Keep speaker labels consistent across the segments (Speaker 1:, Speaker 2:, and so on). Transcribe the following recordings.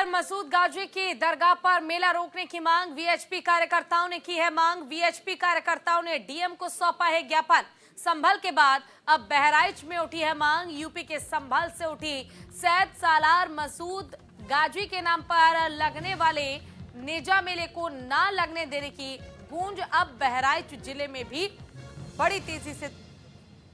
Speaker 1: सालार मसूद गाजी की दरगाह पर मेला रोकने की मांग। वीएचपी कार्यकर्ताओं ने की है मांग। वीएचपी कार्यकर्ताओं ने डीएम को सौंपा है ज्ञापन। संभल के बाद अब बहराइच में उठी है मांग। यूपी के संभल से उठी सैयद सालार मसूद गाजी के नाम पर लगने वाले नेजा मेले को ना लगने देने की गूंज अब बहराइच जिले में भी बड़ी तेजी से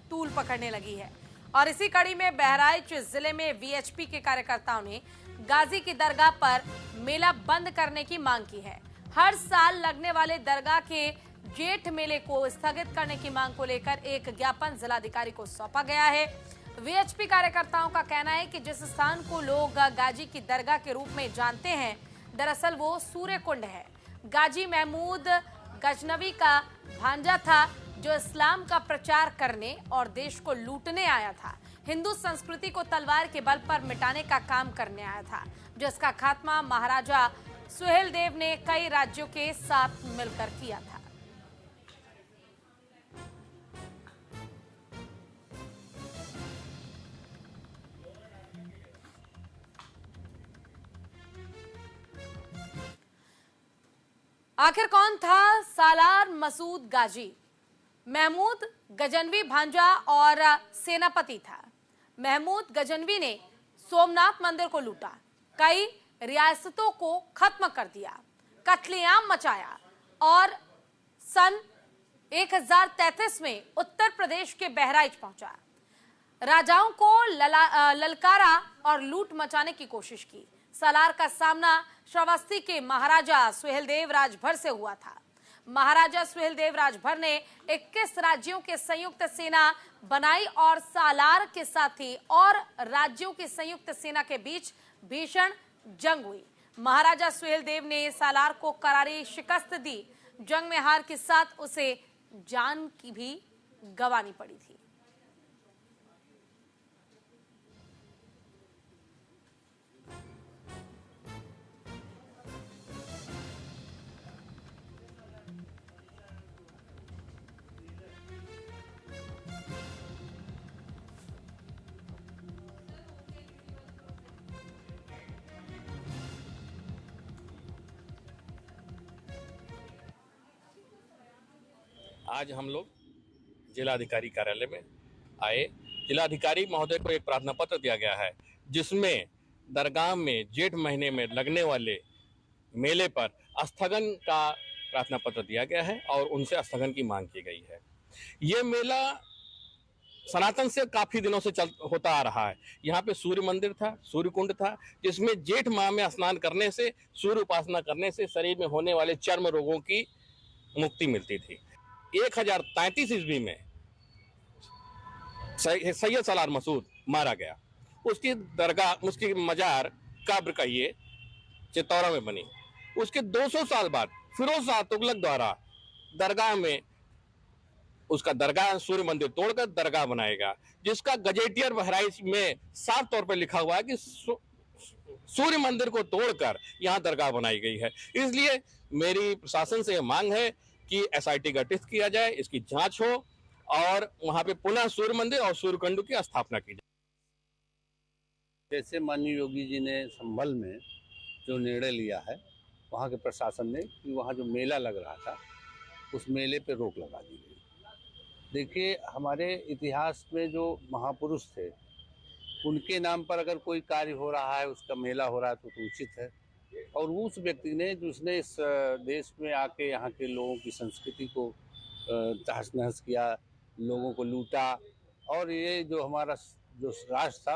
Speaker 1: तूल पकड़ने लगी है। और इसी कड़ी में बहराइच जिले में वीएचपी के कार्यकर्ताओं ने गाजी की दरगाह पर मेला बंद करने की मांग की है। हर साल लगने वाले दरगाह के जेठ मेले को स्थगित करने की मांग को लेकर एक ज्ञापन जिलाधिकारी को सौंपा गया है। वीएचपी कार्यकर्ताओं का कहना है कि जिस स्थान को लोग गाजी की दरगाह के रूप में जानते हैं, दरअसल वो सूर्य कुंड है। गाजी महमूद गजनवी का भांजा था जो इस्लाम का प्रचार करने और देश को लूटने आया था। हिंदू संस्कृति को तलवार के बल पर मिटाने का काम करने आया था, जिसका खात्मा महाराजा सुहेलदेव ने कई राज्यों के साथ मिलकर किया था। आखिर कौन था सालार मसूद गाजी? महमूद गजनवी भांजा और सेनापति था। महमूद गजनवी ने सोमनाथ मंदिर को लूटा, कई रियासतों को खत्म कर दिया, कत्लेआम मचाया और सन 1033 में उत्तर प्रदेश के बहराइच पहुंचा। राजाओं को ललकारा और लूट मचाने की कोशिश की। सालार का सामना श्रावस्ती के महाराजा सुहेलदेव राजभर से हुआ था। महाराजा सुहेलदेव राजभर ने 21 राज्यों के संयुक्त सेना बनाई और सालार के साथ ही और राज्यों की संयुक्त सेना के बीच भीषण जंग हुई। महाराजा सुहेलदेव ने सालार को करारी शिकस्त दी। जंग में हार के साथ उसे जान की भी गंवानी पड़ी थी।
Speaker 2: आज हम लोग जिलाधिकारी कार्यालय में आए। जिलाधिकारी महोदय को एक प्रार्थना पत्र दिया गया है, जिसमें दरगाह में जेठ महीने में लगने वाले मेले पर स्थगन का प्रार्थना पत्र दिया गया है और उनसे स्थगन की मांग की गई है। ये मेला सनातन से काफी दिनों से होता आ रहा है। यहाँ पे सूर्य मंदिर था, सूर्य कुंड था, जिसमें जेठ माह में स्नान करने से, सूर्य उपासना करने से शरीर में होने वाले चर्म रोगों की मुक्ति मिलती थी। 1033 ईस्वी में सैयद सालार मसूद मारा गया। उसकी दरगाह, उसकी मजार कब्र कहिए चित्तौरा में बनी। उसके 200 साल बाद फिरोज शाह तुगलक द्वारा दरगाह में उसका दरगाह सूर्य मंदिर तोड़कर दरगाह बनाएगा, जिसका गजेटियर बहराइच में साफ तौर पर लिखा हुआ है कि सूर्य मंदिर को तोड़कर यहाँ दरगाह बनाई गई है। इसलिए मेरी प्रशासन से मांग है कि एसआईटी गठित किया जाए, इसकी जांच हो और वहां पे पुनः सूर्य मंदिर और सूर्य कुंड की स्थापना की जाए।
Speaker 3: जैसे माननीय योगी जी ने संभल में जो निर्णय लिया है, वहाँ के प्रशासन ने कि वहाँ जो मेला लग रहा था उस मेले पे रोक लगा दी गई। देखिए, हमारे इतिहास में जो महापुरुष थे उनके नाम पर अगर कोई कार्य हो रहा है, उसका मेला हो रहा है तो उचित है। और उस व्यक्ति ने जिसने इस देश में आके यहाँ के लोगों की संस्कृति को तहस नहस किया, लोगों को लूटा और ये जो हमारा जो राष्ट्र था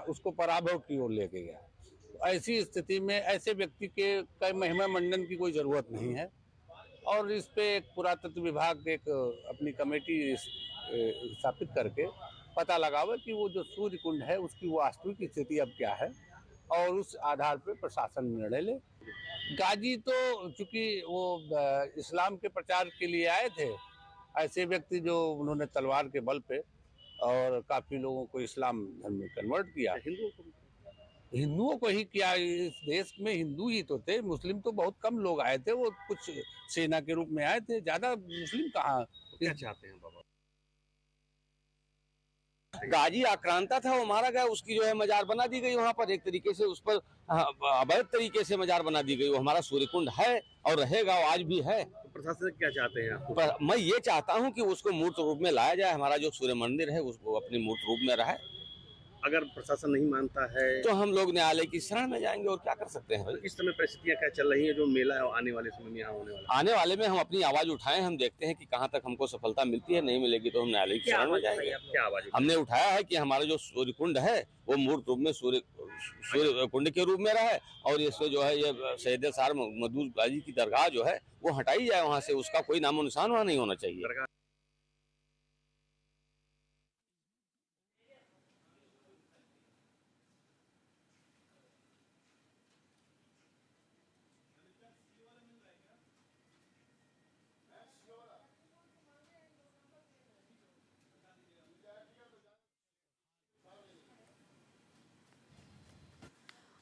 Speaker 3: उसको पराभव की ओर लेके गया। तो ऐसी स्थिति में ऐसे व्यक्ति के महिमा मंडन की कोई ज़रूरत नहीं है और इस पे एक पुरातत्व विभाग एक अपनी कमेटी स्थापित करके पता लगावे कि वो जो सूर्य कुंड है उसकी वो वास्तविक स्थिति अब क्या है और उस आधार पर प्रशासन निर्णय ले। गाजी तो चूंकि वो इस्लाम के प्रचार के लिए आए थे, ऐसे व्यक्ति जो उन्होंने तलवार के बल पे और काफी लोगों को इस्लाम धर्म में कन्वर्ट किया। हिंदुओं को ही किया। इस देश में हिंदू ही तो थे, मुस्लिम तो बहुत कम लोग आए थे, वो कुछ सेना के रूप में आए थे, ज्यादा मुस्लिम कहाँ।
Speaker 2: क्या चाहते हैं बाबा?
Speaker 4: गाजी आक्रांता था, वो मारा गया, उसकी जो है मजार बना दी गई वहाँ पर, एक तरीके से उस पर अवैध तरीके से मजार बना दी गई। वो हमारा सूर्यकुंड है और रहेगा, वो आज भी है।
Speaker 5: तो प्रशासन क्या चाहते हैं आप?
Speaker 4: पर मैं ये चाहता हूँ कि उसको मूर्त रूप में लाया जाए, हमारा जो सूर्य मंदिर है उसको अपनी मूर्त रूप में रहे।
Speaker 5: अगर प्रशासन नहीं मानता है
Speaker 4: तो हम लोग न्यायालय की शरण में जाएंगे, और क्या कर सकते हैं भाई।
Speaker 5: इस समय परिस्थितियां क्या चल रही है जो मेला आने वाले समय में यहाँ होने वाला?
Speaker 4: आने वाले में हम अपनी आवाज उठाएं, हम देखते हैं कि कहाँ तक हमको सफलता मिलती है, नहीं मिलेगी तो हम न्यायालय की शरण में जाएंगे।
Speaker 5: क्या आवाज?
Speaker 4: हमने उठाया है कि हमारा जो सूर्य कुंड है वो मूर्त रूप में सूर्य कुंड के रूप में रहे, और इससे जो है ये सैयद सार मदूद गाजी की दरगाह जो है वो हटाई जाए वहाँ से, उसका कोई नामो निशान वहाँ नहीं होना चाहिए।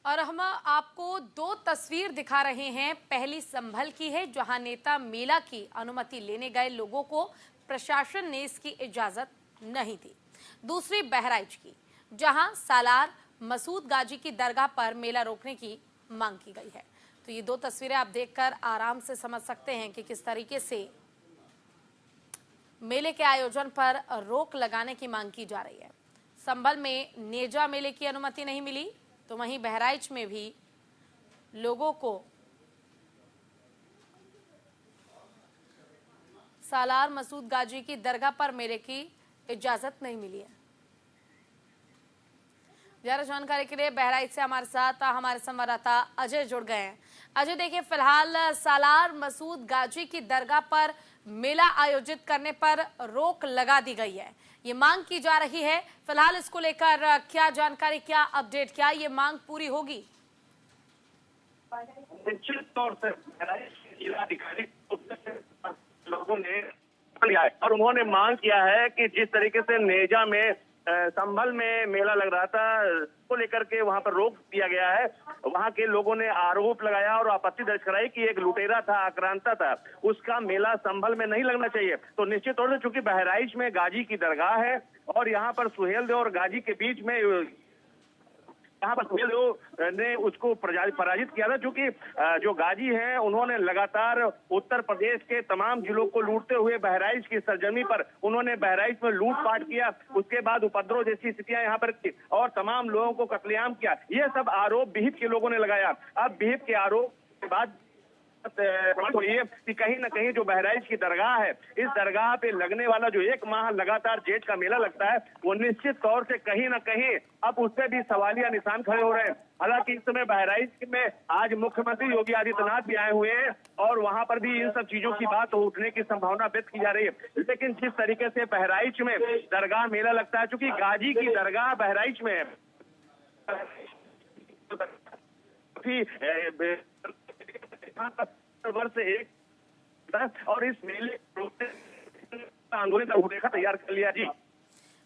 Speaker 1: और हम आपको दो तस्वीर दिखा रहे हैं। पहली संभल की है, जहां नेता मेला की अनुमति लेने गए लोगों को प्रशासन ने इसकी इजाजत नहीं दी। दूसरी बहराइच की, जहां सालार मसूद गाजी की दरगाह पर मेला रोकने की मांग की गई है। तो ये दो तस्वीरें आप देखकर आराम से समझ सकते हैं कि किस तरीके से मेले के आयोजन पर रोक लगाने की मांग की जा रही है। संभल में नेजा मेले की अनुमति नहीं मिली, तो वहीं बहराइच में भी लोगों को सालार मसूद गाजी की दरगाह पर मेले की इजाजत नहीं मिली है। ज्यादा जानकारी के लिए बहराइच से हमारे साथ हमारे संवाददाता अजय जुड़ गए हैं। अजय, देखिए, फिलहाल सालार मसूद गाजी की दरगाह पर मेला आयोजित करने पर रोक लगा दी गई है, ये मांग की जा रही है। फिलहाल इसको लेकर क्या जानकारी, क्या अपडेट, क्या ये मांग पूरी होगी?
Speaker 6: निश्चित तौर से जिलाधिकारी लोगों ने लिया है और उन्होंने मांग किया है कि जिस तरीके से नेजा में संभल में मेला लग रहा था को लेकर के वहां पर रोक दिया गया है। वहां के लोगों ने आरोप लगाया और आपत्ति दर्ज कराई कि एक लुटेरा था, आक्रांता था, उसका मेला संभल में नहीं लगना चाहिए। तो निश्चित तौर से चूंकि बहराइच में गाजी की दरगाह है और यहाँ पर सुहेल देव और गाजी के बीच में यहाँ पर सुहेल देव ने उसको पराजित किया था, क्योंकि जो गाजी हैं उन्होंने लगातार उत्तर प्रदेश के तमाम जिलों को लूटते हुए बहराइच की सरजमी पर उन्होंने बहराइच में लूटपाट किया, उसके बाद उपद्रव जैसी स्थितियां यहाँ पर की और तमाम लोगों को कत्लेआम किया। ये सब आरोप बिहिप के लोगों ने लगाया। अब बिहिप के आरोप के बाद ये कि कहीं ना कहीं जो बहराइच की दरगाह है, इस दरगाह पे लगने वाला जो एक माह लगातार जेठ का मेला लगता है, वो निश्चित तौर से कहीं ना कहीं अब उस पर भी सवालिया निशान खड़े हो रहे हैं। हालांकि इस समय बहराइच में आज मुख्यमंत्री योगी आदित्यनाथ भी आए हुए हैं और वहां पर भी इन सब चीजों की बात उठने की संभावना व्यक्त की जा रही है। लेकिन जिस तरीके से बहराइच में दरगाह मेला लगता है, चूंकि गाजी की दरगाह बहराइच में है, वर्ष एक और इस मेले आंदोलन का रूपरेखा तैयार कर लिया।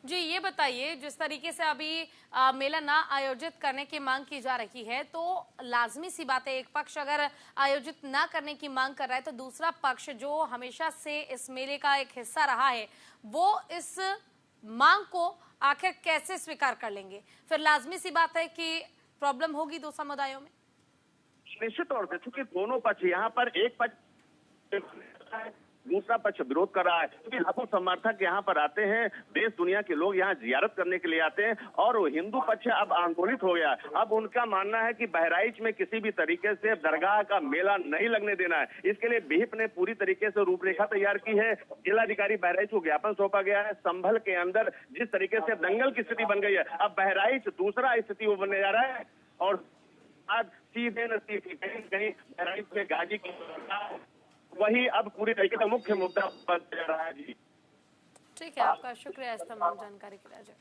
Speaker 1: जी, ये बताइए, जिस तरीके से अभी मेला ना आयोजित करने की मांग की जा रही है, तो लाजमी सी बात है, एक पक्ष अगर आयोजित ना करने की मांग कर रहा है तो दूसरा पक्ष जो हमेशा से इस मेले का एक हिस्सा रहा है, वो इस मांग को आखिर कैसे स्वीकार कर लेंगे? फिर लाजमी सी बात है कि प्रॉब्लम होगी दो समुदायों में।
Speaker 6: निश्चित तौर से चूंकि दोनों पक्ष, यहाँ पर एक पक्ष दूसरा पक्ष विरोध कर रहा है, क्योंकि लाखों समर्थक यहाँ पर आते हैं, देश दुनिया के लोग यहाँ जियारत करने के लिए आते हैं और हिंदू पक्ष अब आंदोलित हो गया। अब उनका मानना है कि बहराइच में किसी भी तरीके से दरगाह का मेला नहीं लगने देना है। इसके लिए बिहिप ने पूरी तरीके से रूपरेखा तैयार की है। जिलाधिकारी बहराइच को ज्ञापन सौंपा गया है। संभल के अंदर जिस तरीके से दंगल की स्थिति बन गई है, अब बहराइच दूसरा स्थिति वो बनने जा रहा है और आज सीधे नसीब कहीं कहीं बहराइच में गाजी की वही अब पूरी तरीके से मुख्य मुद्दा बन जा रहा है। जी
Speaker 1: ठीक है, आपका शुक्रिया इस तमाम जानकारी के लिए।